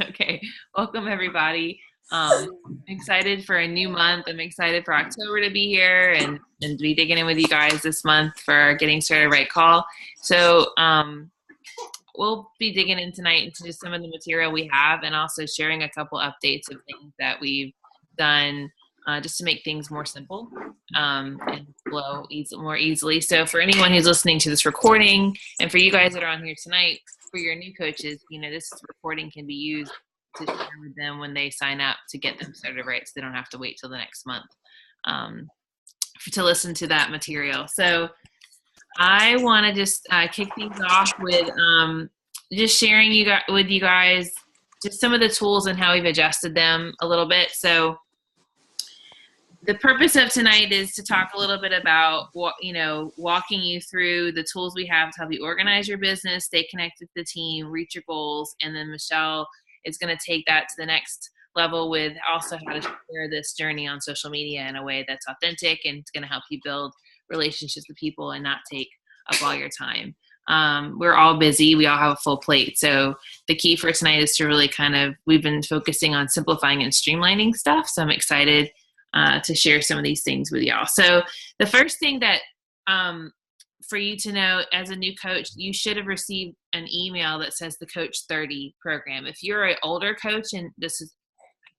Okay, welcome everybody. Excited for a new month. I'm excited for October to be here and to be digging in with you guys this month for our Getting Started Right call. So we'll be digging in tonight into just some of the material we have and also sharing a couple updates of things that we've done just to make things more simple and flow more easily. So for anyone who's listening to this recording and for you guys that are on here tonight, for your new coaches, this recording can be used to share with them when they sign up to get them started right so they don't have to wait till the next month to listen to that material. So I want to just kick things off with just sharing with you guys just some of the tools and how we've adjusted them a little bit. So the purpose of tonight is to talk a little bit about walking you through the tools we have to help you organize your business, stay connected to the team, reach your goals, and then Michelle is going to take that to the next level with also how to share this journey on social media in a way that's authentic and it's going to help you build relationships with people and not take up all your time. We're all busy. We all have a full plate. So the key for tonight is to really we've been focusing on simplifying and streamlining stuff. So I'm excited to share some of these things with y'all. So the first thing that for you to know as a new coach, you should have received an email that says the Coach 30 program. If you're an older coach and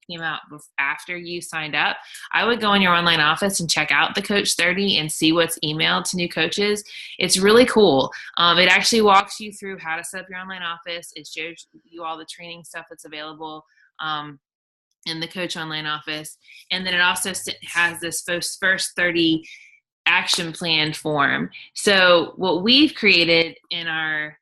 came out after you signed up, I would go in your online office and check out the Coach 30 and see what's emailed to new coaches. It's really cool. It actually walks you through how to set up your online office. It shows you all the training stuff that's available in the Coach online office. And then it also has this first 30 action plan form. So what we've created in our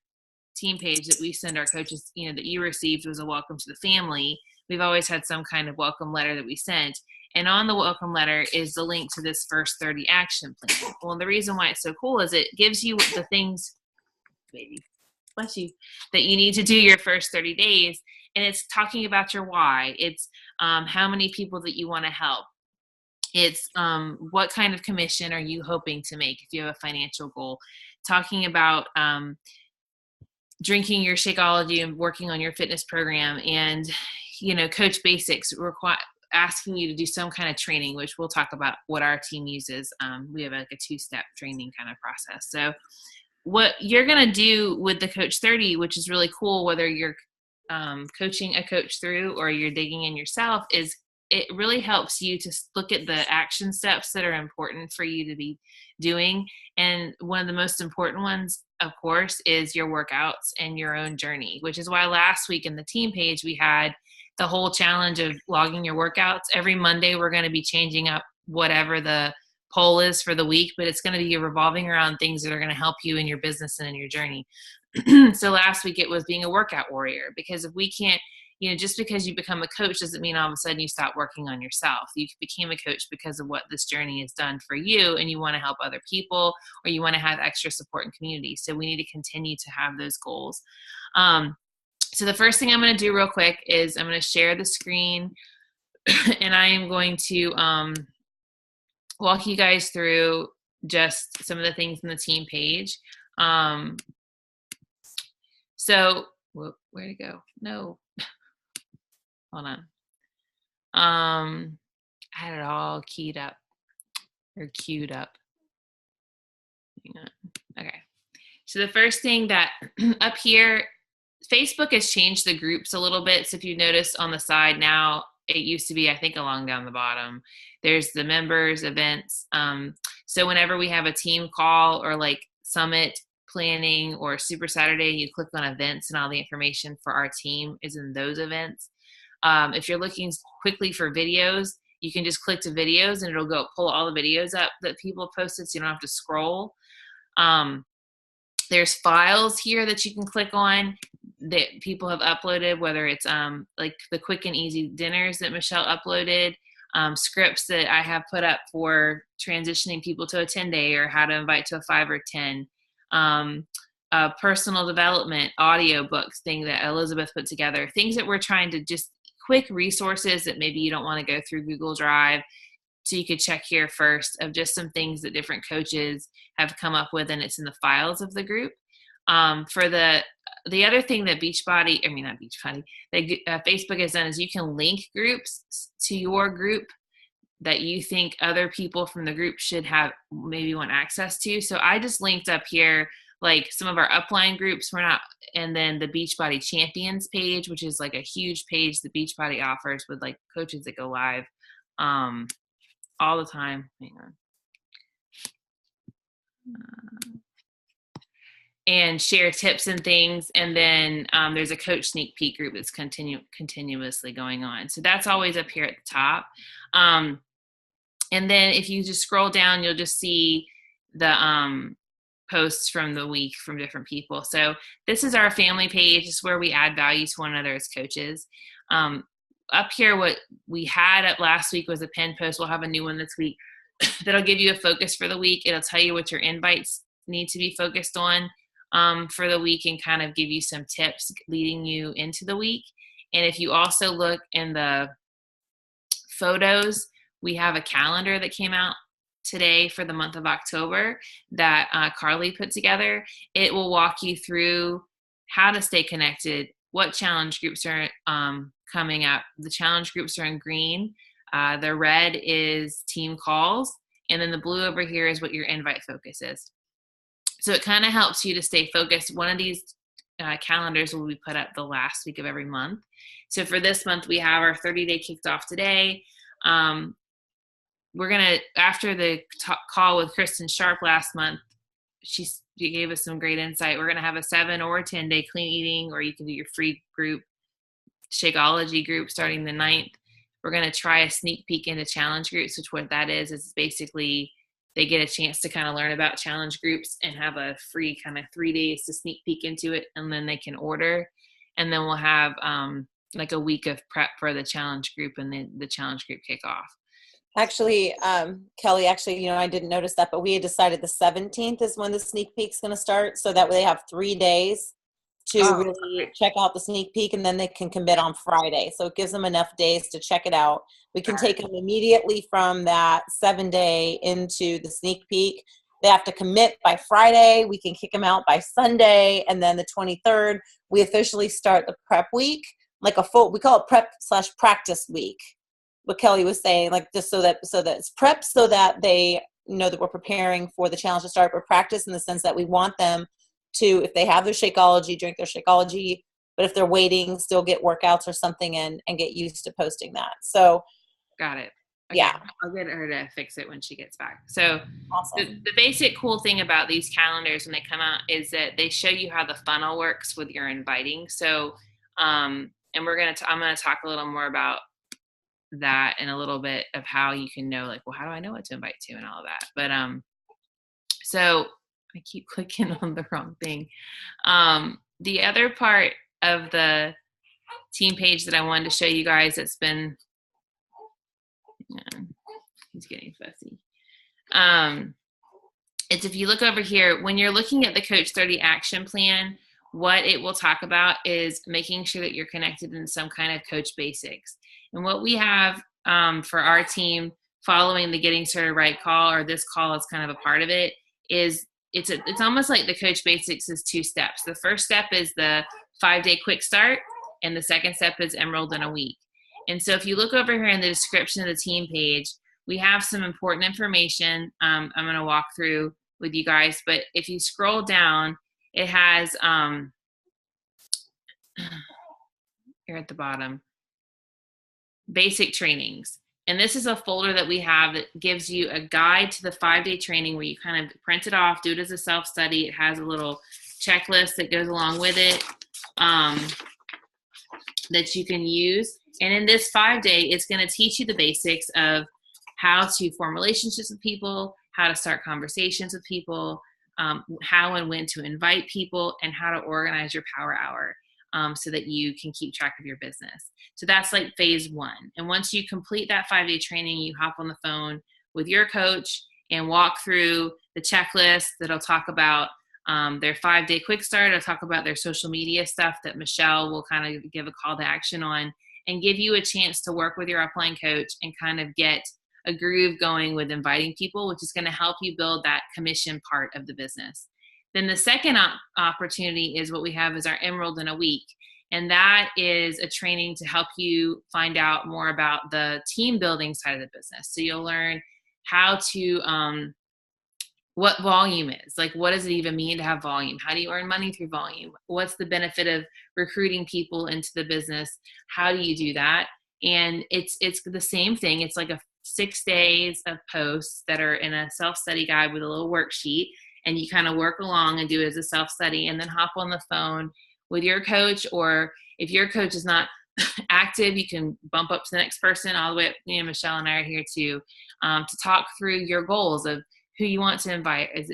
team page that we send our coaches, that you received was a welcome to the family. We've always had some kind of welcome letter that we sent. And on the welcome letter is the link to this first 30 action plan. Well, the reason why it's so cool is it gives you the things, baby, bless you, that you need to do your first 30 days. And it's talking about your why. It's how many people that you want to help. It's what kind of commission are you hoping to make if you have a financial goal. Talking about drinking your Shakeology and working on your fitness program, and Coach Basics asking you to do some kind of training, which we'll talk about what our team uses. We have like a 2-step training kind of process. So what you're going to do with the Coach 30, which is really cool, whether you're coaching a coach through or you're digging in yourself, is it really helps you to look at the action steps that are important for you to be doing. And one of the most important ones, of course, is your workouts and your own journey, which is why last week in the team page, we had the whole challenge of logging your workouts. Every Monday, we're going to be changing up whatever the poll is for the week, but it's going to be revolving around things that are going to help you in your business and in your journey. So last week it was being a workout warrior, because if we can't, just because you become a coach doesn't mean all of a sudden you stop working on yourself. You became a coach because of what this journey has done for you, and you want to help other people, or you want to have extra support and community. So we need to continue to have those goals. So the first thing I'm going to do real quick is I'm going to share the screen and I am going to walk you guys through just some of the things in the team page. So where'd it go? No. Hold on. I had it all keyed up or queued up. Hang on. Okay. So the first thing that up here, Facebook has changed the groups a little bit. So if you notice on the side now, it used to be, I think, along down the bottom, there's the members, events. So whenever we have a team call or like summit planning or Super Saturday, you click on events and all the information for our team is in those events. If you're looking quickly for videos, you can just click to videos and it'll go pull all the videos up that people posted, so you don't have to scroll. There's files here that you can click on that people have uploaded, whether it's like the quick and easy dinners that Michelle uploaded, scripts that I have put up for transitioning people to a 10-day or how to invite to a 5 or 10, personal development, audio books, thing that Elizabeth put together, things that we're trying to just quick resources that maybe you don't want to go through Google Drive. So you could check here first of just some things that different coaches have come up with, and it's in the files of the group. For the other thing that Beachbody, I mean, not Beachbody, that Facebook has done is you can link groups to your group that you think other people from the group should have, maybe want access to. So I just linked up here, like some of our upline groups, and then the Beachbody Champions page, which is like a huge page that Beachbody offers with like coaches that go live all the time. Hang on. And share tips and things. And then there's a coach sneak peek group that's continuously going on. So that's always up here at the top. And then if you just scroll down, you'll just see the posts from the week from different people. So this is our family page. This is where we add value to one another as coaches. Up here, what we had up last week was a pinned post. We'll have a new one this week that'll give you a focus for the week. It'll tell you what your invites need to be focused on for the week and kind of give you some tips leading you into the week. And if you also look in the photos, we have a calendar that came out today for the month of October that Carly put together. It will walk you through how to stay connected, what challenge groups are coming up. The challenge groups are in green. The red is team calls. And then the blue over here is what your invite focus is. So it kind of helps you to stay focused. One of these calendars will be put up the last week of every month. So for this month, we have our 30-day kicked off today. We're going to, after the call with Kristen Sharp last month, she gave us some great insight. We're going to have a 7 or a 10-day clean eating, or you can do your free group, Shakeology group, starting the 9th. We're going to try a sneak peek into challenge groups, which what that is basically they get a chance to kind of learn about challenge groups and have a free kind of 3 days to sneak peek into it, and then they can order. And then we'll have like a week of prep for the challenge group and then the challenge group kickoff. Actually, Kelly, I didn't notice that, but we had decided the 17th is when the sneak peek's going to start, so that way they have 3 days to really check out the sneak peek, and then they can commit on Friday. So it gives them enough days to check it out. We can take them immediately from that 7-day into the sneak peek. They have to commit by Friday. We can kick them out by Sunday. And then the 23rd, we officially start the prep week, like we call it prep/practice week. What Kelly was saying, like just so that it's prep so that they know that we're preparing for the challenge to start, but practice in the sense that we want them to, if they have their Shakeology, drink their Shakeology, but if they're waiting, still get workouts or something and get used to posting that. So got it. Okay. Yeah. I'll get her to fix it when she gets back. So awesome. The basic cool thing about these calendars when they come out is that they show you how the funnel works with your inviting. So, and I'm going to talk a little more about that in a little bit of how you can know, like, well, how do I know what to invite to and all of that. But, so I keep clicking on the wrong thing. The other part of the team page that I wanted to show you guys that's been, he's getting fussy. It's if you look over here, when you're looking at the Coach 30 action plan, what it will talk about is making sure that you're connected in some kind of coach basics. And what we have for our team following the Getting Started Right call, or this call is kind of a part of it, is it's almost like the coach basics is 2 steps. The first step is the 5-day quick start, and the second step is Emerald in a week. And so if you look over here in the description of the team page, we have some important information I'm going to walk through with you guys. But if you scroll down, it has here at the bottom, basic trainings. And this is a folder that we have that gives you a guide to the 5-day training where you kind of print it off, do it as a self-study. It has a little checklist that goes along with it that you can use. And in this 5-day, it's going to teach you the basics of how to form relationships with people, how to start conversations with people, how and when to invite people, and how to organize your power hour so that you can keep track of your business. So that's like phase 1. And once you complete that 5-day training, you hop on the phone with your coach and walk through the checklist that'll talk about their 5-day quick start. I'll talk about their social media stuff that Michelle will kind of give a call to action on, and give you a chance to work with your upline coach and kind of get a groove going with inviting people, which is going to help you build that commission part of the business. Then the second opportunity is what we have is our Emerald in a Week. And that is a training to help you find out more about the team building side of the business. So you'll learn how to, what volume is. Like, what does it even mean to have volume? How do you earn money through volume? What's the benefit of recruiting people into the business? How do you do that? And it's the same thing. It's like 6 days of posts that are in a self-study guide with a little worksheet, and you kind of work along and do it as a self-study, and then hop on the phone with your coach, or if your coach is not active, you can bump up to the next person all the way up. Michelle and I are here to talk through your goals of who you want to invite, is,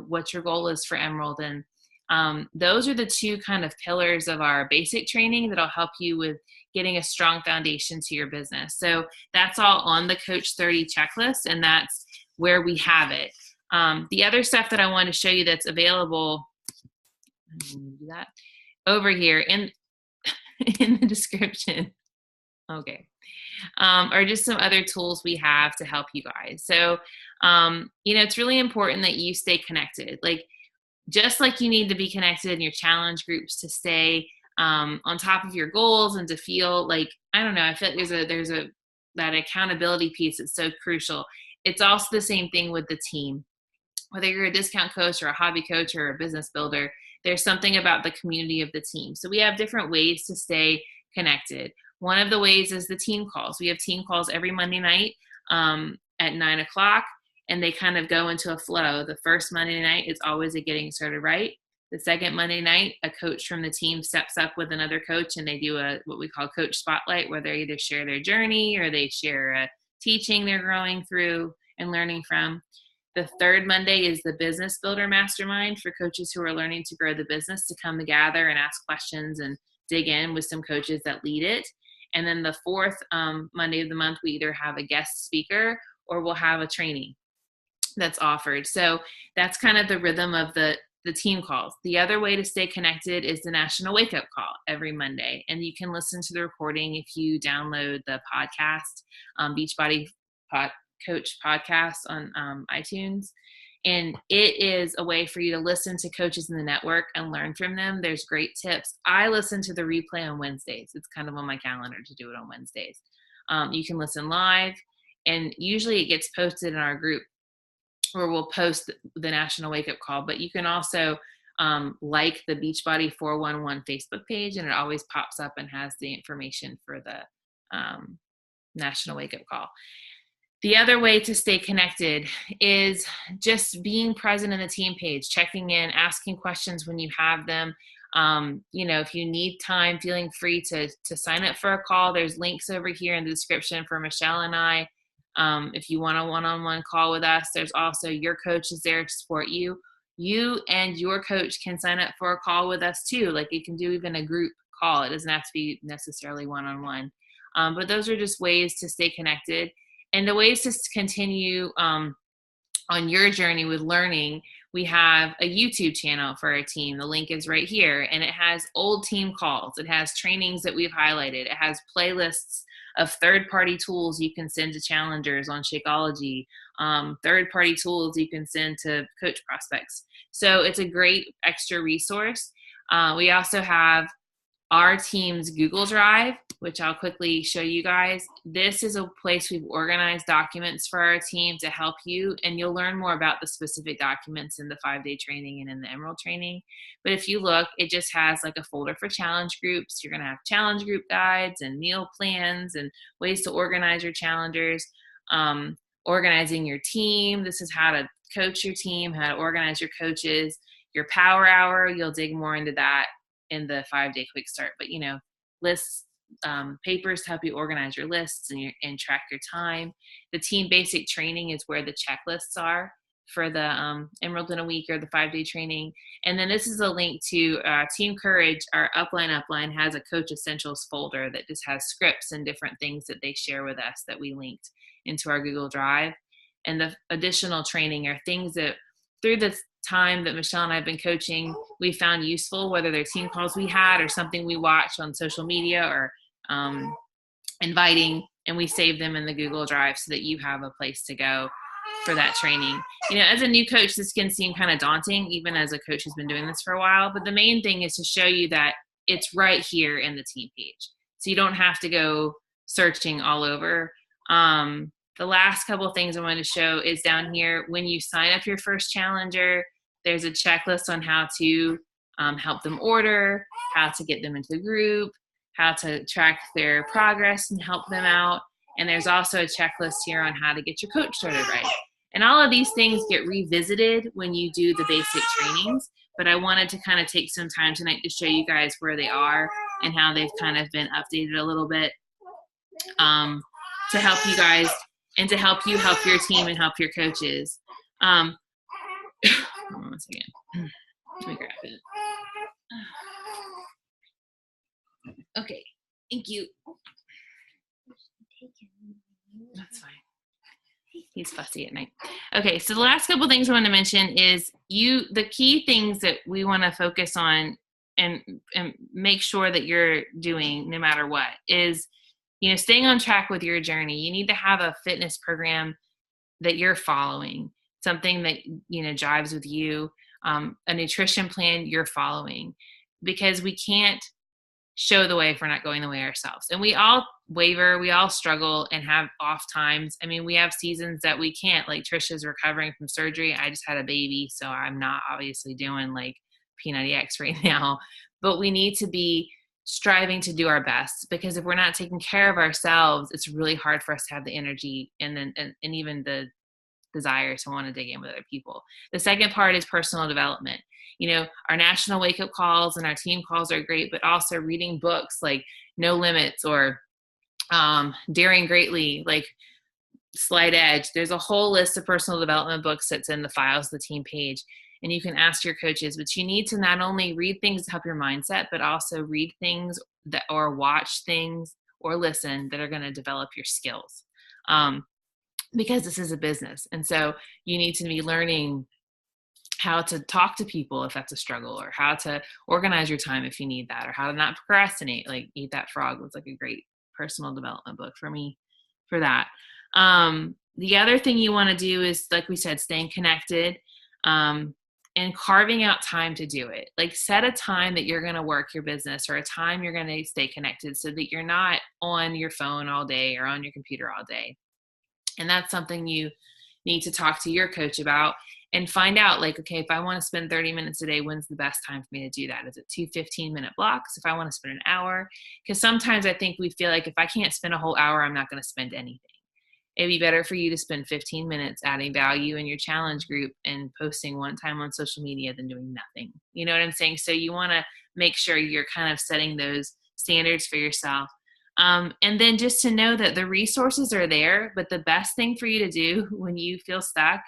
what your goal is for Emerald. And those are the two kind of pillars of our basic training that'll help you with getting a strong foundation to your business. So that's all on the Coach 30 checklist, and that's where we have it. The other stuff that I want to show you that's available, do that over here in the description. Okay. Or just some other tools we have to help you guys. So, it's really important that you stay connected. Like, just like you need to be connected in your challenge groups to stay on top of your goals and to feel like, I don't know, I feel like there's that accountability piece that's so crucial. It's also the same thing with the team. Whether you're a discount coach or a hobby coach or a business builder, there's something about the community of the team. So we have different ways to stay connected. One of the ways is the team calls. We have team calls every Monday night at 9 o'clock, and they kind of go into a flow. The first Monday night is always a getting started right. The second Monday night, a coach from the team steps up with another coach, and they do what we call coach spotlight, where they either share their journey or they share a teaching they're growing through and learning from. The third Monday is the business builder mastermind for coaches who are learning to grow the business to come together and ask questions and dig in with some coaches that lead it. And then the fourth Monday of the month, we either have a guest speaker or we'll have a training that's offered. So that's kind of the rhythm of the team calls. The other way to stay connected is the National Wake Up Call every Monday. And you can listen to the recording if you download the podcast, Beachbody Coach podcast on iTunes. And it is a way for you to listen to coaches in the network and learn from them. There's great tips. I listen to the replay on Wednesdays. It's kind of on my calendar to do it on Wednesdays. You can listen live, and usually it gets posted in our group, where we'll post the National Wake Up Call. But you can also like the Beachbody 411 Facebook page, and it always pops up and has the information for the National Wake Up Call. The other way to stay connected is just being present in the team page, checking in, asking questions when you have them. If you need time, feeling free to sign up for a call. There's links over here in the description for Michelle and I. If you want a one-on-one call with us, there's also your coach is there to support you. You and your coach can sign up for a call with us too. Like, you can do even a group call. It doesn't have to be necessarily one-on-one. But those are just ways to stay connected. And the ways to continue on your journey with learning, we have a YouTube channel for our team. The link is right here, and it has old team calls. It has trainings that we've highlighted. It has playlists of third-party tools you can send to challengers on Shakeology, third-party tools you can send to coach prospects. So it's a great extra resource. We also have our team's Google Drive, which I'll quickly show you guys. This is a place we've organized documents for our team to help you, and you'll learn more about the specific documents in the 5-day training and in the Emerald training. But if you look, it just has like a folder for challenge groups. You're gonna have challenge group guides and meal plans and ways to organize your challengers, organizing your team. This is how to coach your team, how to organize your coaches, your power hour. You'll dig more into that in the 5-day quick start, but lists, papers to help you organize your lists and track your time. The team basic training is where the checklists are for the Emerald in a Week or the 5-day training. And then this is a link to Team Courage. Our upline has a Coach Essentials folder that just has scripts and different things that they share with us that we linked into our Google Drive. And the additional training are things that through the time that Michelle and I have been coaching, we found useful, whether they're team calls we had or something we watched on social media or inviting, and we save them in the Google Drive so that you have a place to go for that training. As a new coach, this can seem kind of daunting, even as a coach who's been doing this for a while. But the main thing is to show you that it's right here in the team page. So you don't have to go searching all over. The last couple of things I want to show is down here. When you sign up your first challenger, there's a checklist on how to help them order, how to get them into the group, how to track their progress and help them out. And there's also a checklist here on how to get your coach started right. And all of these things get revisited when you do the basic trainings, but I wanted to kind of take some time tonight to show you guys where they are and how they've kind of been updated a little bit to help you guys and to help you help your team and help your coaches. Hold on one second. Let me grab it. Okay, thank you. That's fine. He's fussy at night. Okay, so the last couple things I want to mention is the key things that we want to focus on and make sure that you're doing no matter what is, staying on track with your journey. You need to have a fitness program that you're following, something that, jives with you, a nutrition plan you're following, because we can't show the way if we're not going the way ourselves. And we all waver, we all struggle and have off times. I mean, we have seasons that we can't, like Trisha's recovering from surgery. I just had a baby, so I'm not obviously doing like P90X right now, but we need to be striving to do our best, because if we're not taking care of ourselves, it's really hard for us to have the energy and even the desire to want to dig in with other people. The second part is personal development. Our national wake up calls and our team calls are great, but also reading books like No Limits or Daring Greatly, like Slight Edge. There's a whole list of personal development books that's in the files, the team page, and you can ask your coaches, but you need to not only read things to help your mindset, but also read things that, or watch things or listen that are going to develop your skills. Because this is a business. And so you need to be learning how to talk to people if that's a struggle, or how to organize your time if you need that, or how to not procrastinate. Like Eat That Frog was like a great personal development book for me for that. The other thing you want to do is, like we said, staying connected and carving out time to do it. Like set a time that you're going to work your business, or a time you're going to stay connected, so that you're not on your phone all day or on your computer all day. And that's something you need to talk to your coach about and find out, like, okay, if I want to spend 30 minutes a day, when's the best time for me to do that? Is it 2 15-minute blocks? If I want to spend an hour? Because sometimes I think we feel like if I can't spend a whole hour, I'm not going to spend anything. It'd be better for you to spend 15 minutes adding value in your challenge group and posting one time on social media than doing nothing. You know what I'm saying? So you want to make sure you're kind of setting those standards for yourself. And then just to know that the resources are there, but the best thing for you to do when you feel stuck,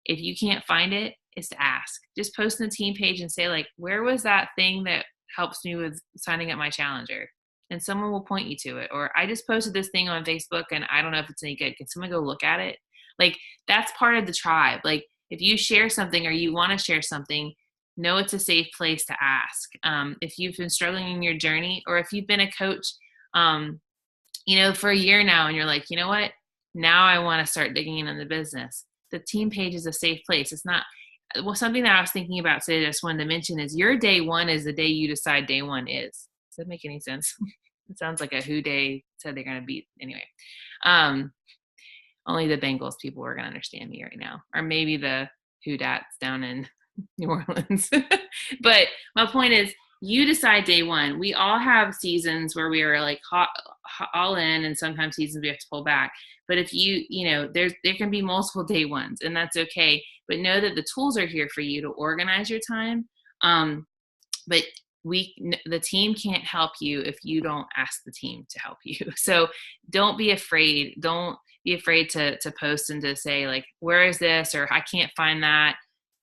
if you can't find it, is to ask. Just post on the team page and say, like, where was that thing that helps me with signing up my challenger? And someone will point you to it. Or I just posted this thing on Facebook and I don't know if it's any good. Can someone go look at it? Like, that's part of the tribe. Like, if you share something or you want to share something, know it's a safe place to ask. If you've been struggling in your journey, or if you've been a coach for a year now, and you're like, you know what, now I want to start digging in on the business. The team page is a safe place. It's not, well, something that I was thinking about today, I just wanted to mention, is your day one is the day you decide day one is. Does that make any sense? It sounds like a who day said they're going to beat. Anyway, only the Bengals people are going to understand me right now, or maybe the who dats down in New Orleans. But my point is, you decide day one. We all have seasons where we are like all in, and sometimes seasons we have to pull back. But if there can be multiple day ones, and that's okay. But know that the tools are here for you to organize your time. But the team can't help you if you don't ask the team to help you. So don't be afraid. Don't be afraid to post and to say, like, where is this? Or I can't find that.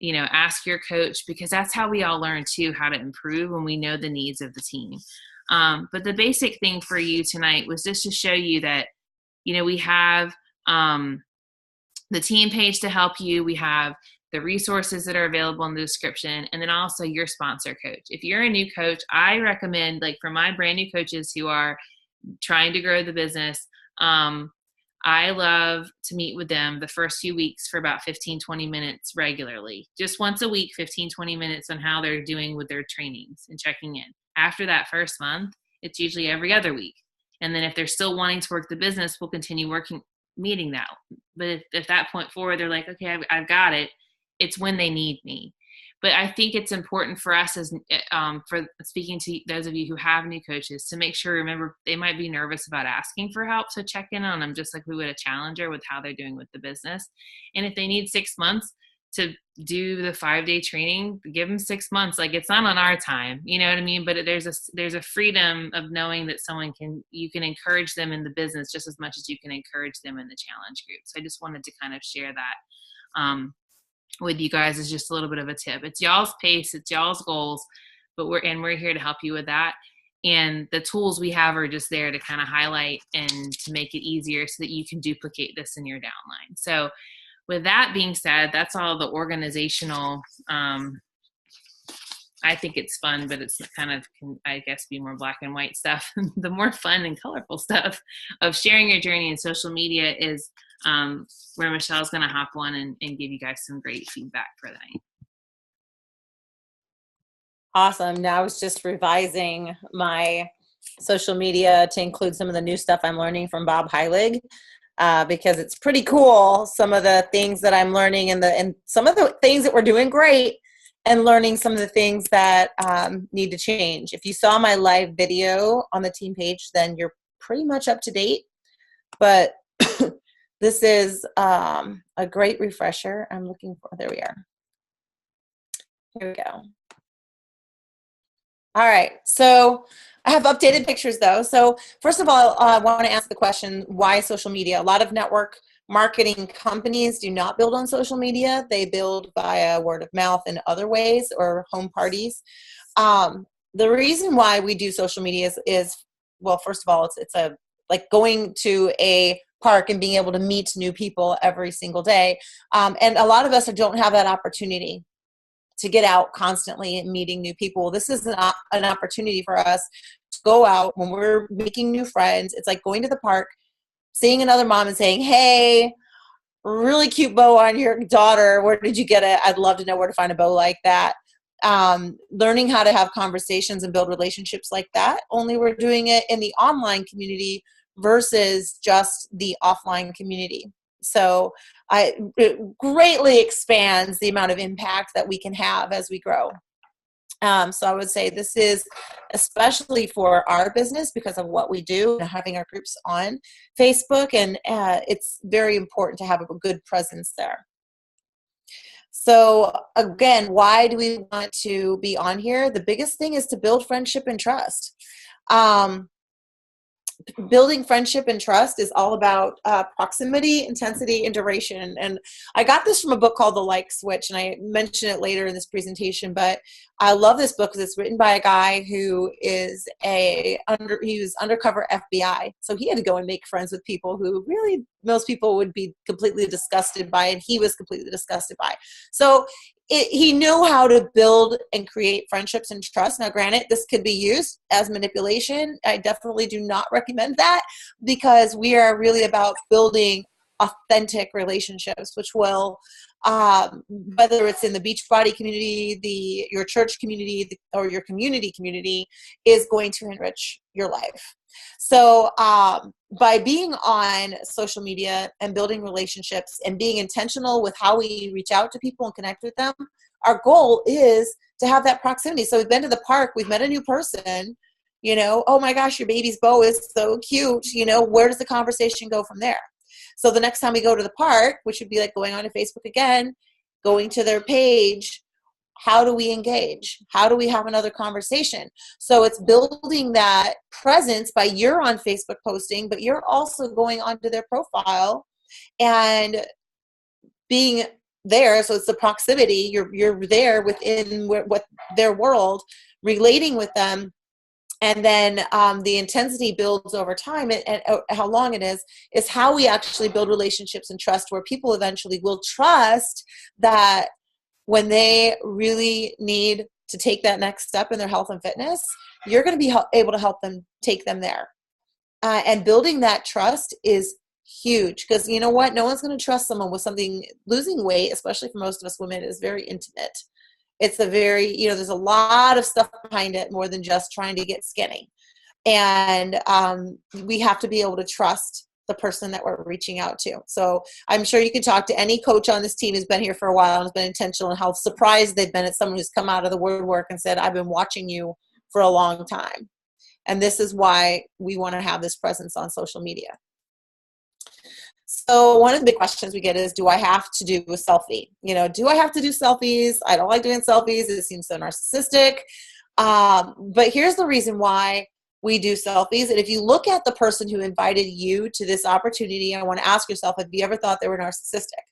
Ask your coach, because that's how we all learn too, how to improve when we know the needs of the team. But the basic thing for you tonight was just to show you that, we have the team page to help you. We have the resources that are available in the description, and then also your sponsor coach. If you're a new coach, I recommend, like for my brand new coaches who are trying to grow the business, I love to meet with them the first few weeks for about 15, 20 minutes regularly, just once a week, 15, 20 minutes on how they're doing with their trainings and checking in. After that first month, it's usually every other week. And then if they're still wanting to work the business, we'll continue meeting that. But if that point forward, they're like, okay, I've got it. It's when they need me. But I think it's important for us as for speaking to those of you who have new coaches to make sure, remember, they might be nervous about asking for help. So check in on them just like we would a challenger with how they're doing with the business. And if they need 6 months to do the 5-day training, give them 6 months. Like, it's not on our time, you know what I mean? But there's a freedom of knowing that you can encourage them in the business just as much as you can encourage them in the challenge group. So I just wanted to kind of share that with you guys as just a little bit of a tip. It's y'all's pace, it's y'all's goals, but we're here to help you with that. And the tools we have are just there to kind of highlight and to make it easier so that you can duplicate this in your downline. So with that being said, that's all the organizational. I think it's fun, but it's kind of, I guess, be more black and white stuff. The more fun and colorful stuff of sharing your journey in social media is where Michelle's going to hop on and give you guys some great feedback for the night. Awesome. Now I was just revising my social media to include some of the new stuff I'm learning from Bob Heilig, because it's pretty cool, some of the things that I'm learning and some of the things that we're doing great, and learning some of the things that need to change. If you saw my live video on the team page, then you're pretty much up to date. But this is a great refresher. I'm looking for, there we are. Here we go. All right, so I have updated pictures though. So first of all, I want to ask the question, why social media? A lot of network marketing companies do not build on social media. They build via word of mouth and other ways, or home parties. The reason why we do social media is well, first of all, it's like going to a park and being able to meet new people every single day. And a lot of us don't have that opportunity to get out constantly and meeting new people. This is an opportunity for us to go out when we're making new friends. It's like going to the park, seeing another mom and saying, hey, really cute bow on your daughter. Where did you get it? I'd love to know where to find a bow like that. Learning how to have conversations and build relationships like that. Only we're doing it in the online community versus just the offline community. So it greatly expands the amount of impact that we can have as we grow. So I would say this is especially for our business because of what we do, having our groups on Facebook, and it's very important to have a good presence there. So again, why do we want to be on here? The biggest thing is to build friendship and trust. Building friendship and trust is all about proximity, intensity, and duration. And I got this from a book called The Like Switch, and I mention it later in this presentation, but I love this book because it's written by a guy who is he was undercover FBI. So he had to go and make friends with people who really most people would be completely disgusted by, and he was completely disgusted by. So he knew how to build and create friendships and trust. Now, granted, this could be used as manipulation. I definitely do not recommend that, because we are really about building authentic relationships, which will, whether it's in the Beachbody community, your church community, or your community, is going to enrich your life. So by being on social media and building relationships and being intentional with how we reach out to people and connect with them, our goal is to have that proximity. So we've been to the park, we've met a new person, oh my gosh, your baby's bow is so cute, where does the conversation go from there? So the next time we go to the park, which would be like going on to Facebook again, going to their page, how do we engage? How do we have another conversation? So it's building that presence by you're on Facebook posting, but you're also going onto their profile and being there. So it's the proximity. You're there within what their world, relating with them. And then the intensity builds over time, and how long it is how we actually build relationships and trust, where people eventually will trust that when they really need to take that next step in their health and fitness, you're going to be able to help them take them there. And building that trust is Huge. Because you know what? No one's going to trust someone with something. Losing weight, especially for most of us women, is very intimate. It's a very, there's a lot of stuff behind it more than just trying to get skinny. And we have to be able to trust the person that we're reaching out to. So I'm sure you can talk to any coach on this team who's been here for a while and has been intentional, and how surprised they've been at someone who's come out of the woodwork and said, I've been watching you for a long time. And this is why we want to have this presence on social media. So one of the big questions we get is, do I have to do a selfie? Do I have to do selfies? I don't like doing selfies. It seems so narcissistic. But here's the reason why we do selfies. And if you look at the person who invited you to this opportunity, I want to ask yourself, have you ever thought they were narcissistic?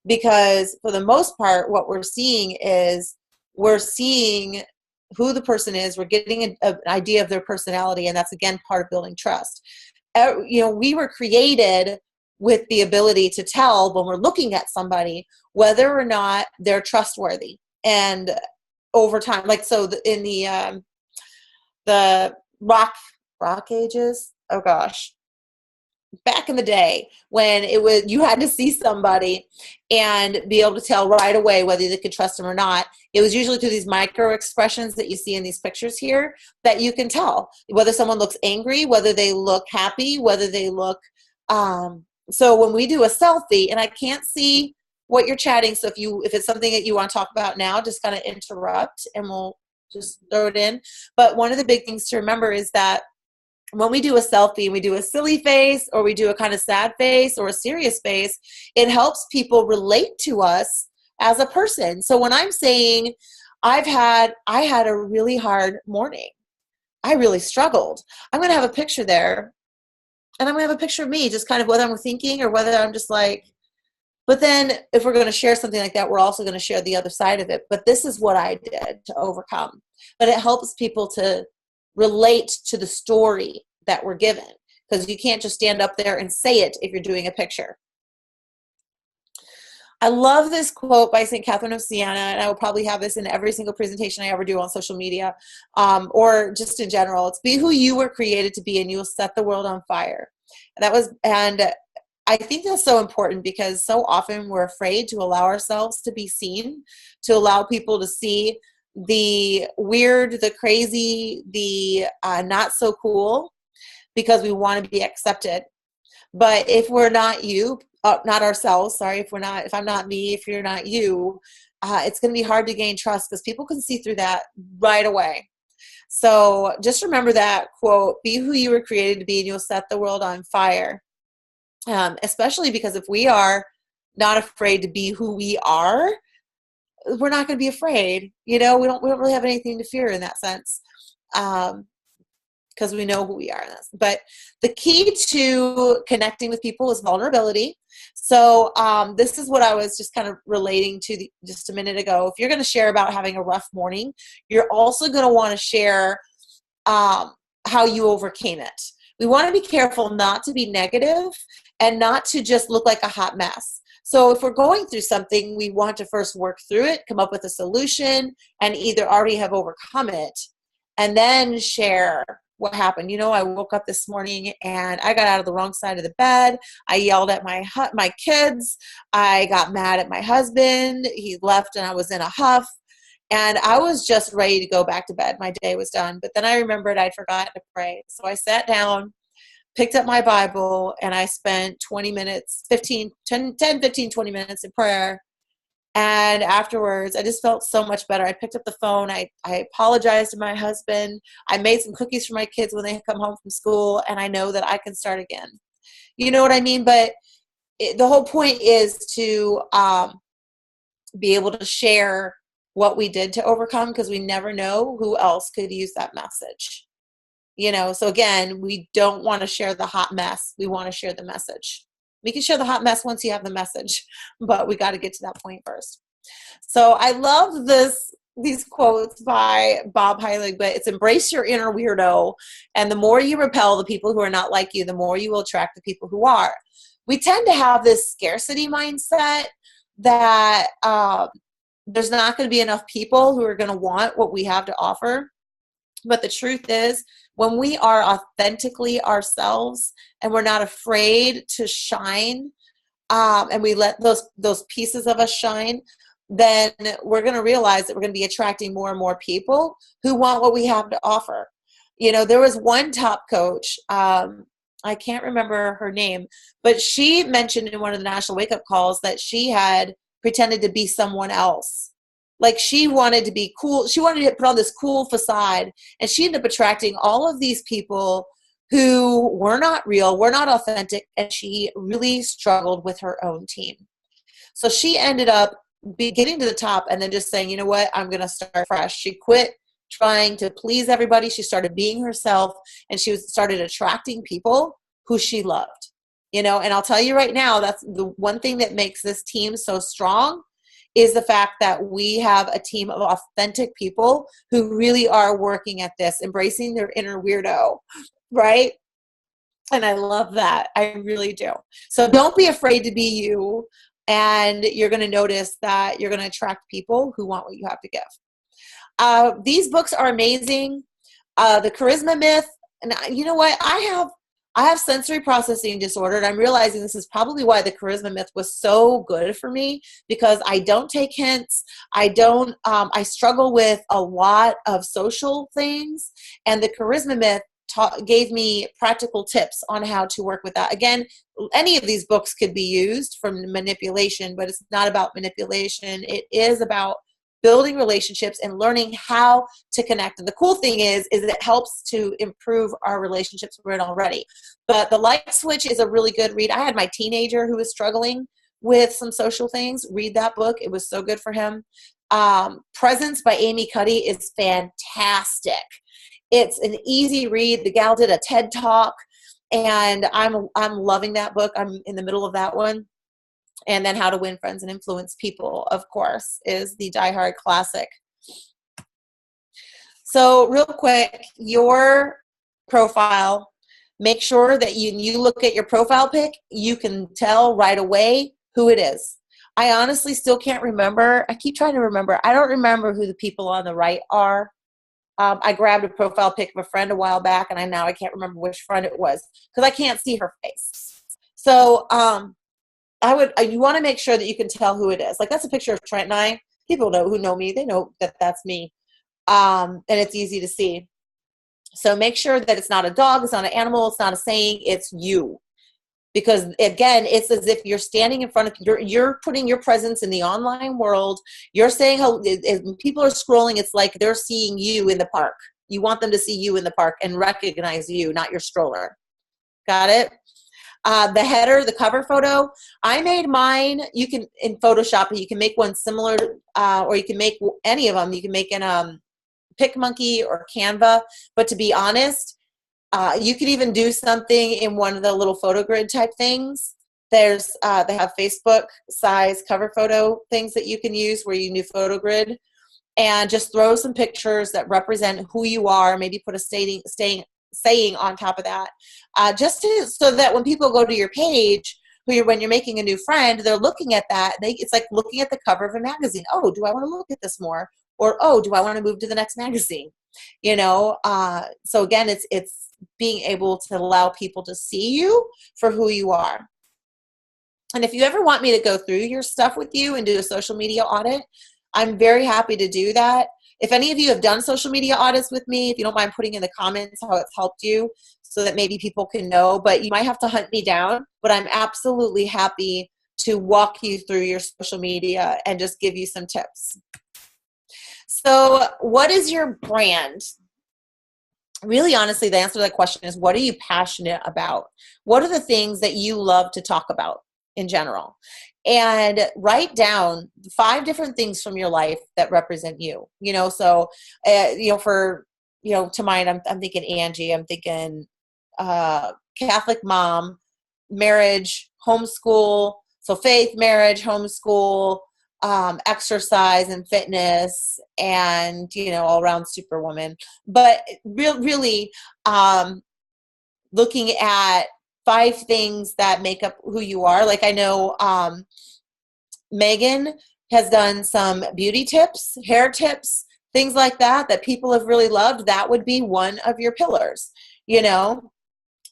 Because for the most part, what we're seeing is we're seeing who the person is. We're getting an idea of their personality. And that's, again, part of building trust. We were created with the ability to tell when we're looking at somebody whether or not they're trustworthy. And over time, like, so in the rock ages, oh gosh, back in the day when you had to see somebody and be able to tell right away whether they could trust them or not. It was usually through these micro expressions that you see in these pictures here that you can tell whether someone looks angry, whether they look happy, whether they look so when we do a selfie, and I can't see what you're chatting, so if it's something that you want to talk about now, just kind of interrupt and we'll just throw it in. But one of the big things to remember is that when we do a selfie and we do a silly face, or we do a kind of sad face or a serious face, it helps people relate to us as a person. So when I'm saying I had a really hard morning, I really struggled, I'm going to have a picture there, and I'm going to have a picture of me, just kind of whether I'm thinking or whether I'm just like, but then if we're going to share something like that, we're also going to share the other side of it. But this is what I did to overcome. But it helps people to relate to the story that we're given, because you can't just stand up there and say it if you're doing a picture. I love this quote by St. Catherine of Siena, and I will probably have this in every single presentation I ever do on social media, or just in general. It's, be who you were created to be, and you will set the world on fire. And I think that's so important, because so often we're afraid to allow ourselves to be seen, to allow people to see the weird, the crazy, the not so cool, because we want to be accepted. But if we're not not ourselves, sorry, if I'm not me, if you're not you, it's going to be hard to gain trust, because people can see through that right away. So just remember that quote, be who you were created to be, and you'll set the world on fire. Especially because if we are not afraid to be who we are, we're not going to be afraid. We don't really have anything to fear in that sense. Because we know who we are. But the key to connecting with people is vulnerability. So this is what I was just kind of relating to just a minute ago. If you're going to share about having a rough morning, you're also going to want to share how you overcame it. We want to be careful not to be negative and not to just look like a hot mess. So if we're going through something, we want to first work through it, come up with a solution, and either already have overcome it, and then share what happened. I woke up this morning and I got out of the wrong side of the bed. I yelled at my kids. I got mad at my husband. He left and I was in a huff. And I was just ready to go back to bed. My day was done. But then I remembered I'd forgotten to pray. So I sat down, picked up my Bible, and I spent 20 minutes, 15 minutes in prayer. And afterwards, I just felt so much better. I picked up the phone. I apologized to my husband. I made some cookies for my kids when they come home from school, and I know that I can start again. You know what I mean? But the whole point is to be able to share what we did to overcome, because we never know who else could use that message. So again, we don't want to share the hot mess. We want to share the message. We can share the hot mess once you have the message, but we got to get to that point first. So I love these quotes by Bob Heilig, but it's embrace your inner weirdo. And the more you repel the people who are not like you, the more you will attract the people who are. We tend to have this scarcity mindset that there's not going to be enough people who are going to want what we have to offer. But the truth is, when we are authentically ourselves and we're not afraid to shine, and we let those pieces of us shine, then we're going to realize that we're going to be attracting more and more people who want what we have to offer. You know, there was one top coach, I can't remember her name, but she mentioned in one of the National Wake Up Calls that she had pretended to be someone else. Like, she wanted to be cool. She wanted to put on this cool facade, and she ended up attracting all of these people who were not real, were not authentic, and she really struggled with her own team. So she ended up getting to the top and then just saying, you know what, I'm going to start fresh. She quit trying to please everybody. She started being herself, and she started attracting people who she loved. You know, and I'll tell you right now, that's the one thing that makes this team so strong, is the fact that we have a team of authentic people who really are working at this, embracing their inner weirdo, right? And I love that. I really do. So don't be afraid to be you, and you're going to notice that you're going to attract people who want what you have to give. These books are amazing. The Charisma Myth, and you know what? I have sensory processing disorder, and I'm realizing this is probably why the Charisma Myth was so good for me, because I don't take hints. I struggle with a lot of social things, and the Charisma Myth gave me practical tips on how to work with that. Again, any of these books could be used for manipulation, but it's not about manipulation. It is about building relationships and learning how to connect. And the cool thing is it helps to improve our relationships we're in already. But The Light Switch is a really good read. I had my teenager who was struggling with some social things read that book. It was so good for him. Presence by Amy Cuddy is fantastic. It's an easy read. The gal did a TED Talk, and I'm loving that book. I'm in the middle of that one. And then How to Win Friends and Influence People, of course, is the diehard classic. So real quick, your profile, make sure that you look at your profile pic, you can tell right away who it is. I honestly still can't remember. I keep trying to remember. I don't remember who the people on the right are. I grabbed a profile pic of a friend a while back, and I can't remember which friend it was because I can't see her face. So you want to make sure that you can tell who it is. Like, that's a picture of Trent and I. People who know me, they know that that's me. And it's easy to see. So make sure that it's not a dog, it's not an animal, it's not a saying, it's you. Because again, it's as if you're standing in front of, you're putting your presence in the online world. You're saying how, when people are scrolling, it's like they're seeing you in the park. You want them to see you in the park and recognize you, not your stroller. Got it? The header, the cover photo, I made mine. You can, in Photoshop, you can make one similar, or you can make any of them. You can make in PicMonkey or Canva. But to be honest, you could even do something in one of the little photo grid type things. They have Facebook size cover photo things that you can use where you can do photo grid, and just throw some pictures that represent who you are. Maybe put a saying on top of that, so that when people go to your page, when you're making a new friend, they're looking at that. It's like looking at the cover of a magazine. Oh, do I want to look at this more? Or, oh, do I want to move to the next magazine? You know, so again, it's being able to allow people to see you for who you are. And if you ever want me to go through your stuff with you and do a social media audit, I'm very happy to do that. If any of you have done social media audits with me, if you don't mind putting in the comments how it's helped you so that maybe people can know, but you might have to hunt me down, but I'm absolutely happy to walk you through your social media and just give you some tips. So what is your brand? Really, honestly, the answer to that question is, what are you passionate about? What are the things that you love to talk about in general? And write down 5 different things from your life that represent you. You know, so, to mine, I'm thinking Angie, I'm thinking Catholic mom, marriage, homeschool. So faith, marriage, homeschool, exercise and fitness, and, all around superwoman. But really looking at 5 things that make up who you are. Like, I know Megan has done some beauty tips, hair tips, things like that that people have really loved, that would be one of your pillars, you know?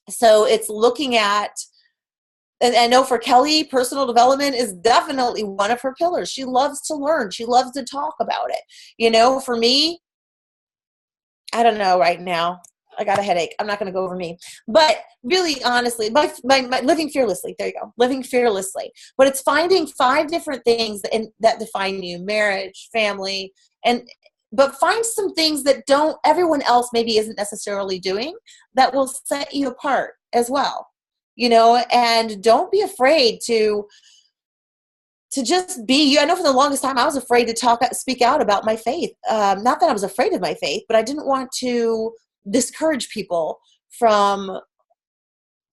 So it's looking at, and I know for Kelly, personal development is definitely one of her pillars. She loves to learn. She loves to talk about it. You know, for me, I don't know right now. I got a headache. I'm not going to go over me. But really, honestly, my living fearlessly. There you go. Living fearlessly. But it's finding 5 different things that define you: marriage, family, but find some things that everyone else maybe isn't necessarily doing that will set you apart as well. You know, and don't be afraid to just be you. I know for the longest time I was afraid to speak out about my faith. Not that I was afraid of my faith, but I didn't want to discourage people from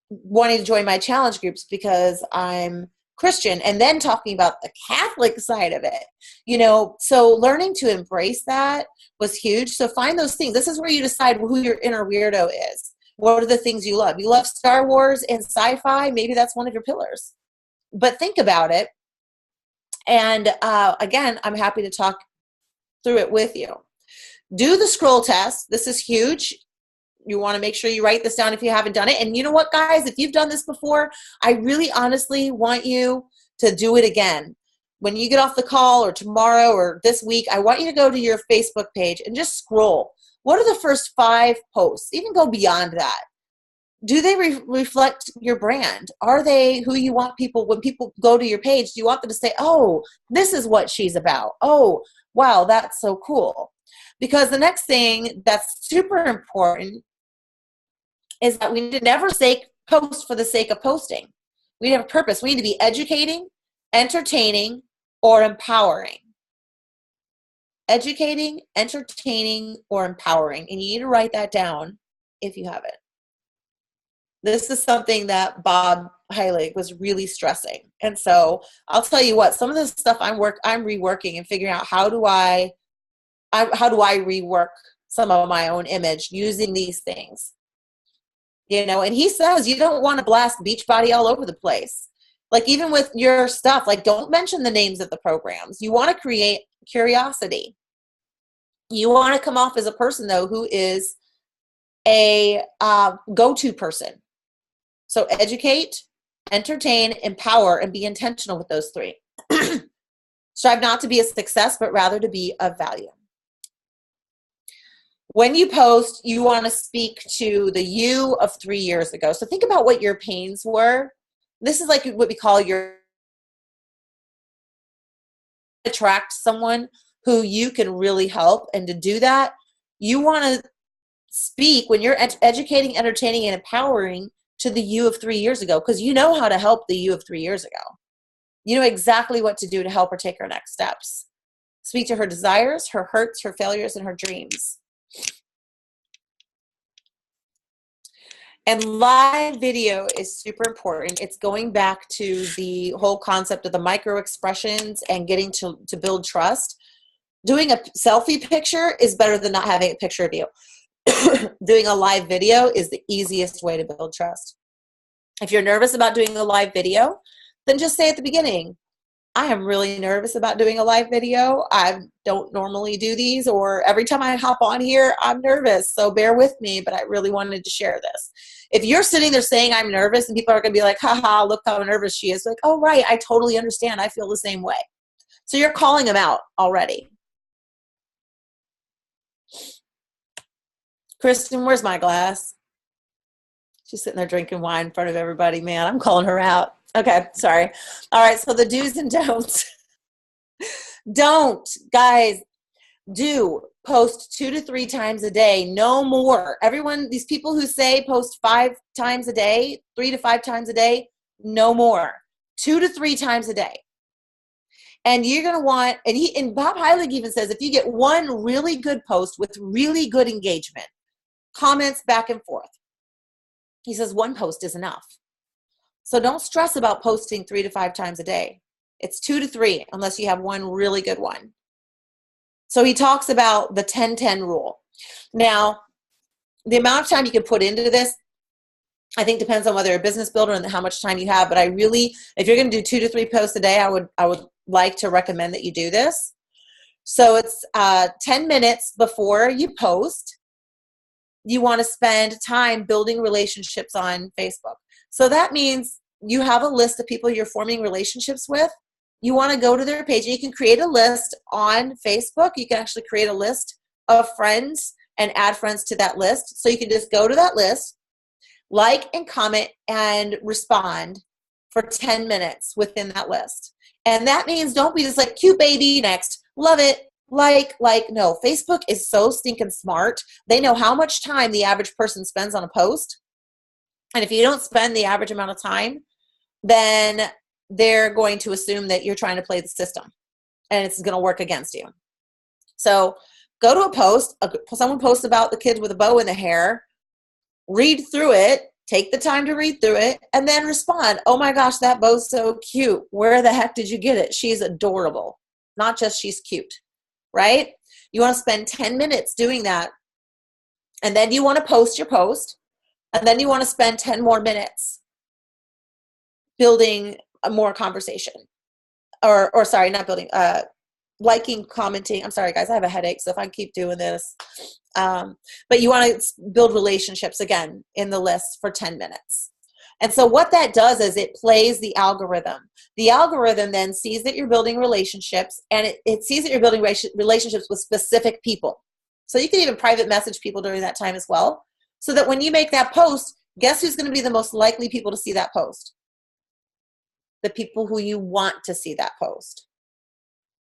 wanting to join my challenge groups because I'm Christian, and then talking about the Catholic side of it, you know. So learning to embrace that was huge. So find those things. This is where you decide who your inner weirdo is. What are the things you love? You love Star Wars and sci-fi. Maybe that's one of your pillars. But think about it. And again, I'm happy to talk through it with you. Do the scroll test. This is huge. You want to make sure you write this down if you haven't done it. And you know what, guys? If you've done this before, I really honestly want you to do it again. When you get off the call or tomorrow or this week, I want you to go to your Facebook page and just scroll. What are the first 5 posts? Even go beyond that. Do they reflect your brand? Are they who you want people, when people go to your page, do you want them to say, oh, this is what she's about? Oh, wow, that's so cool. Because the next thing that's super important is that we need to never post for the sake of posting. We need to have a purpose. We need to be educating, entertaining, or empowering. Educating, entertaining, or empowering. And you need to write that down if you haven't. This is something that Bob Heilig was really stressing. And so I'll tell you what, some of the stuff I'm reworking and figuring out how do I rework some of my own image using these things. You know, and he says you don't want to blast Beachbody all over the place. Like even with your stuff, like don't mention the names of the programs. You want to create curiosity. You want to come off as a person, though, who is a go-to person. So educate, entertain, empower, and be intentional with those 3. Strive not to be a success, but rather to be of value. When you post, you want to speak to the you of 3 years ago. So think about what your pains were. This is like what we call attract someone who you can really help. And to do that, you want to speak when you're educating, entertaining, and empowering to the you of 3 years ago, because you know how to help the you of 3 years ago. You know exactly what to do to help her take her next steps. Speak to her desires, her hurts, her failures, and her dreams. And live video is super important. It's going back to the whole concept of the micro expressions and getting to build trust. Doing a selfie picture is better than not having a picture of you. Doing a live video is the easiest way to build trust. If you're nervous about doing a live video, then just say at the beginning, I am really nervous about doing a live video. I don't normally do these, or every time I hop on here, I'm nervous. So bear with me, but I really wanted to share this. If you're sitting there saying I'm nervous and people are going to be like, haha, look how nervous she is. Like, oh, right, I totally understand. I feel the same way. So you're calling them out already. Kristen, where's my glass? She's sitting there drinking wine in front of everybody. Man, I'm calling her out. Okay, sorry. All right, so the do's and don'ts. Don't, guys, do post 2 to 3 times a day, no more. Everyone, these people who say post 5 times a day, 3 to 5 times a day, no more. 2 to 3 times a day. And you're going to want, and Bob Heilig even says, if you get one really good post with really good engagement, comments back and forth, he says one post is enough. So don't stress about posting 3 to 5 times a day. It's 2 to 3 unless you have one really good one. So he talks about the 10-10 rule. Now, the amount of time you can put into this, I think depends on whether you're a business builder and how much time you have. But I really, if you're going to do 2 to 3 posts a day, I would like to recommend that you do this. So it's 10 minutes before you post. You want to spend time building relationships on Facebook. So that means you have a list of people you're forming relationships with. You want to go to their page. You can create a list on Facebook. You can actually create a list of friends and add friends to that list. So you can just go to that list, like and comment and respond for 10 minutes within that list. And that means don't be just like, cute baby, next, love it, like, no. Facebook is so stinking smart. They know how much time the average person spends on a post. And if you don't spend the average amount of time, then they're going to assume that you're trying to play the system and it's going to work against you. So go to a post, someone posts about the kids with a bow in the hair, read through it, take the time to read through it, and then respond. Oh my gosh, that bow's so cute. Where the heck did you get it? She's adorable. Not just she's cute, right? You want to spend 10 minutes doing that. And then you want to post your post. And then you want to spend 10 more minutes building a more conversation. Or sorry, not building, liking, commenting. I'm sorry, guys, I have a headache, so if I keep doing this. But you want to build relationships, again, in the list for 10 minutes. And so what that does is it plays the algorithm. The algorithm then sees that you're building relationships, and it sees that you're building relationships with specific people. So you can even private message people during that time as well, so that when you make that post, guess who's going to be the most likely people to see that post? The people who you want to see that post.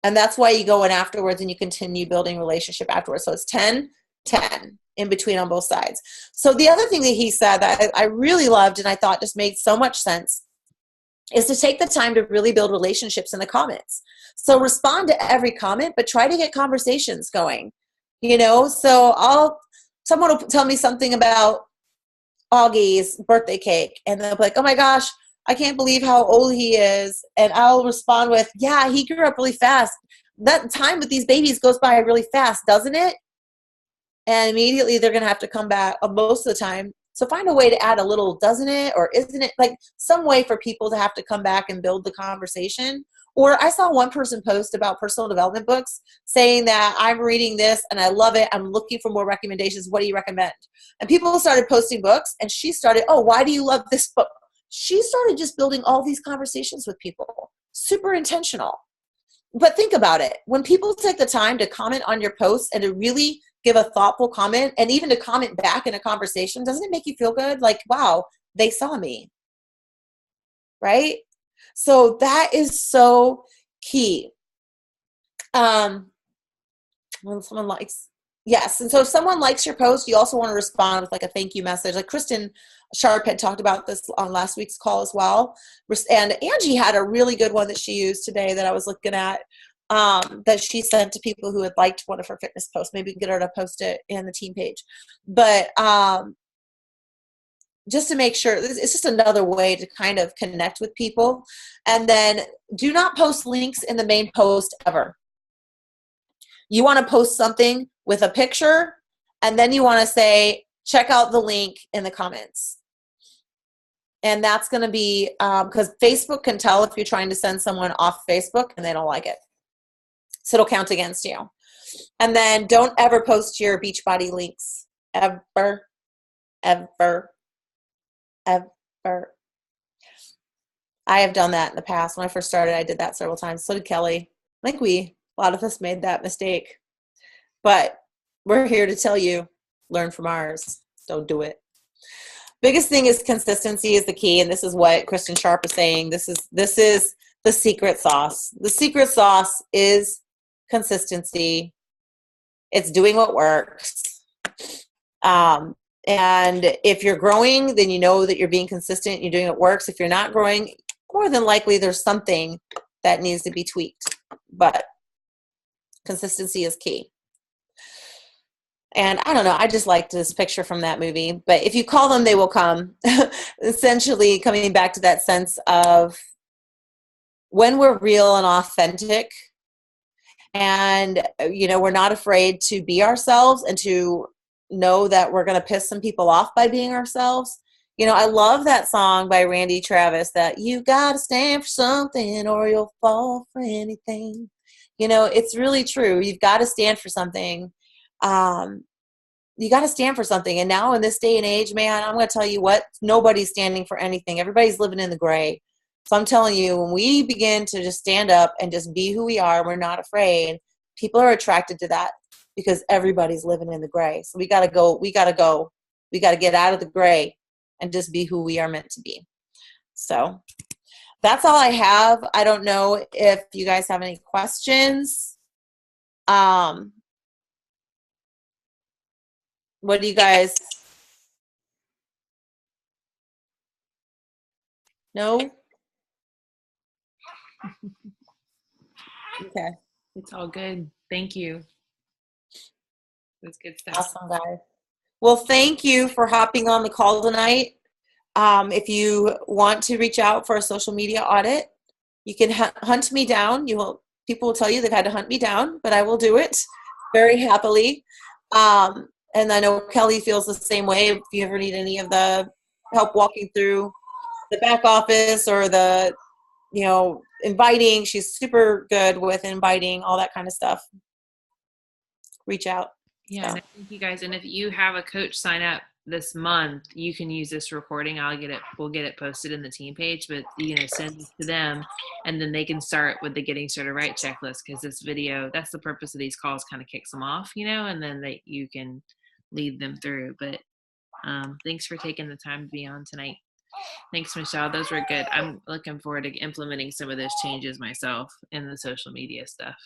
And that's why you go in afterwards and you continue building relationship afterwards. So it's 10, 10 in between on both sides. So the other thing that he said that I really loved and I thought just made so much sense is to take the time to really build relationships in the comments. So respond to every comment, but try to get conversations going. You know, so someone will tell me something about Augie's birthday cake, and they'll be like, oh my gosh, I can't believe how old he is. And I'll respond with, yeah, he grew up really fast. That time with these babies goes by really fast, doesn't it? And immediately they're going to have to come back most of the time. So find a way to add a little, doesn't it? Or isn't it? Like some way for people to have to come back and build the conversation. Or I saw one person post about personal development books saying that I'm reading this and I love it. I'm looking for more recommendations. What do you recommend? And people started posting books, and she started, oh, why do you love this book? She started just building all these conversations with people. Super intentional. But think about it. When people take the time to comment on your posts and to really give a thoughtful comment and even to comment back in a conversation, doesn't it make you feel good? Like, wow, they saw me. Right? So that is so key. When someone likes, yes. And so if someone likes your post, you also want to respond with like a thank you message. Like Kristen Sharp had talked about this on last week's call as well. And Angie had a really good one that she used today that I was looking at, that she sent to people who had liked one of her fitness posts. Maybe we can get her to post it in the team page. But just to make sure, it's just another way to kind of connect with people. And then do not post links in the main post ever. You want to post something with a picture, and then you want to say, check out the link in the comments. And that's going to be, because Facebook can tell if you're trying to send someone off Facebook and they don't like it. So it'll count against you. And then don't ever post your Beachbody links. Ever, ever, ever. I have done that in the past. When I first started, I did that several times. So did Kelly. I think a lot of us made that mistake. But we're here to tell you, learn from ours. Don't do it. Biggest thing is consistency is the key, and this is what Kristen Sharp is saying. This is the secret sauce. The secret sauce is consistency. It's doing what works. And if you're growing, then you know that you're being consistent. You're doing what works. If you're not growing, more than likely there's something that needs to be tweaked. But consistency is key. And I don't know, I just liked this picture from that movie. But if you call them, they will come. Essentially coming back to that sense of when we're real and authentic, and, you know, we're not afraid to be ourselves and to know that we're going to piss some people off by being ourselves. You know, I love that song by Randy Travis, that you got to stand for something or you'll fall for anything. You know, it's really true. You've got to stand for something. You got to stand for something. And now in this day and age, man, I'm going to tell you what, nobody's standing for anything. Everybody's living in the gray. So I'm telling you, when we begin to just stand up and just be who we are, we're not afraid, people are attracted to that because everybody's living in the gray. So we got to go. We got to get out of the gray and just be who we are meant to be. So that's all I have. I don't know if you guys have any questions. What do you guys? No? Okay. It's all good. Thank you. That's good stuff. Awesome, guys. Well, thank you for hopping on the call tonight. If you want to reach out for a social media audit, you can hunt me down. People will tell you they've had to hunt me down, but I will do it very happily. And I know Kelly feels the same way. If you ever need any of the help walking through the back office or the, inviting, she's super good with inviting, all that kind of stuff. Reach out. Yeah, So. no, thank you guys. And if you have a coach sign up this month, you can use this recording. We'll get it posted in the team page, but send it to them, and then they can start with the Getting Started Right checklist, because this video, that's the purpose of these calls, kind of kicks them off, and then you can lead them through. But thanks for taking the time to be on tonight. Thanks, Michelle. Those were good. I'm looking forward to implementing some of those changes myself in the social media stuff.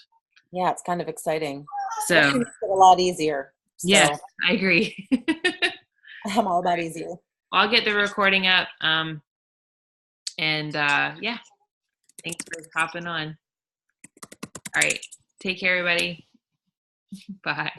Yeah, it's kind of exciting. So it makes it a lot easier. So. Yes, I agree. I'm all about easier. I'll get the recording up. Yeah, thanks for hopping on. All right. Take care, everybody. Bye.